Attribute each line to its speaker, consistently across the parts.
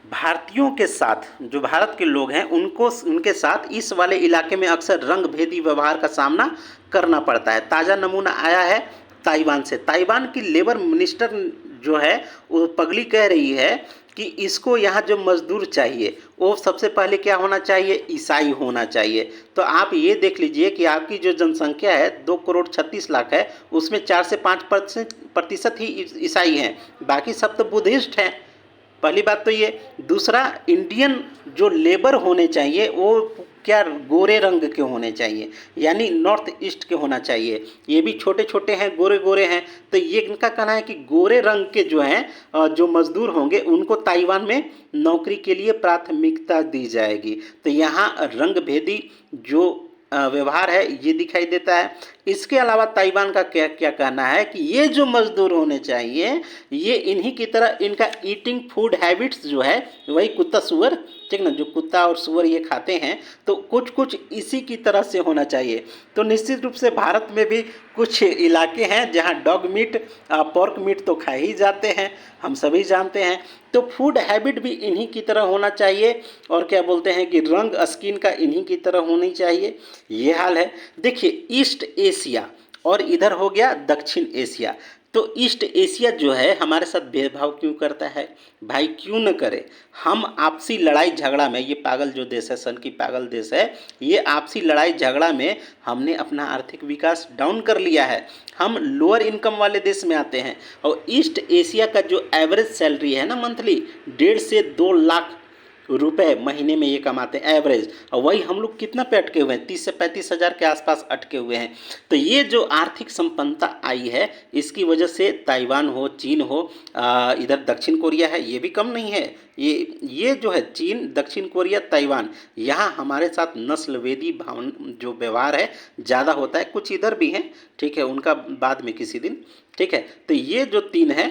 Speaker 1: भारतीयों के साथ, जो भारत के लोग हैं उनको, उनके साथ इस वाले इलाके में अक्सर रंग भेदी व्यवहार का सामना करना पड़ता है। ताज़ा नमूना आया है ताइवान से। ताइवान की लेबर मिनिस्टर जो है वो पगली कह रही है कि इसको यहाँ जो मजदूर चाहिए वो सबसे पहले क्या होना चाहिए, ईसाई होना चाहिए। तो आप ये देख लीजिए कि आपकी जो जनसंख्या है 2,36,00,000 है, उसमें 4 से 5% ही ईसाई हैं, बाकी सब तो बुद्धिस्ट हैं। पहली बात तो ये। दूसरा, इंडियन जो लेबर होने चाहिए वो क्या गोरे रंग के होने चाहिए, यानी नॉर्थ ईस्ट के होना चाहिए। ये भी छोटे छोटे हैं, गोरे गोरे हैं, तो ये इनका कहना है कि गोरे रंग के जो हैं जो मजदूर होंगे उनको ताइवान में नौकरी के लिए प्राथमिकता दी जाएगी। तो यहाँ रंग भेदी जो व्यवहार है ये दिखाई देता है। इसके अलावा ताइवान का क्या क्या कहना है कि ये जो मजदूर होने चाहिए ये इन्हीं की तरह, इनका ईटिंग फूड हैबिट्स जो है वही कुत्ता सुअर, ठीक ना, जो कुत्ता और सुअर ये खाते हैं तो कुछ कुछ इसी की तरह से होना चाहिए। तो निश्चित रूप से भारत में भी कुछ इलाके हैं जहां डॉग मीट, पोर्क मीट तो खाए ही जाते हैं, हम सभी जानते हैं। तो फूड हैबिट भी इन्हीं की तरह होना चाहिए, और क्या बोलते हैं कि रंग स्किन का इन्हीं की तरह होनी चाहिए। ये हाल है। देखिए, ईस्ट एशिया और इधर हो गया दक्षिण एशिया। तो ईस्ट एशिया जो है हमारे साथ भेदभाव क्यों करता है भाई? क्यों न करे। हम आपसी लड़ाई झगड़ा में, ये पागल जो देश है, सन की पागल देश है, ये आपसी लड़ाई झगड़ा में हमने अपना आर्थिक विकास डाउन कर लिया है। हम लोअर इनकम वाले देश में आते हैं, और ईस्ट एशिया का जो एवरेज सैलरी है ना मंथली, 1.5 से 2 लाख रुपए महीने में ये कमाते हैं एवरेज, और वही हम लोग कितना पे अटके हुए हैं, 30 से 35 हज़ार के आसपास अटके हुए हैं। तो ये जो आर्थिक संपन्नता आई है इसकी वजह से ताइवान हो, चीन हो, इधर दक्षिण कोरिया है, ये भी कम नहीं है। ये जो है चीन, दक्षिण कोरिया, ताइवान, यहाँ हमारे साथ नस्लवेदी भावन जो व्यवहार है ज़्यादा होता है। कुछ इधर भी हैं, ठीक है, उनका बाद में किसी दिन, ठीक है। तो ये जो तीन हैं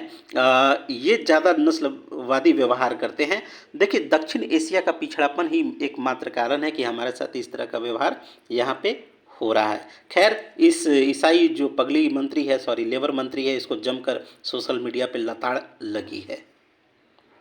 Speaker 1: ये ज़्यादा नस्लवादी व्यवहार करते हैं। देखिए, दक्षिण एशिया का पिछड़ापन ही एकमात्र कारण है कि हमारे साथ इस तरह का व्यवहार यहाँ पे हो रहा है। खैर, इस ईसाई जो पगली मंत्री है, सॉरी लेबर मंत्री है, इसको जमकर सोशल मीडिया पे लताड़ लगी है।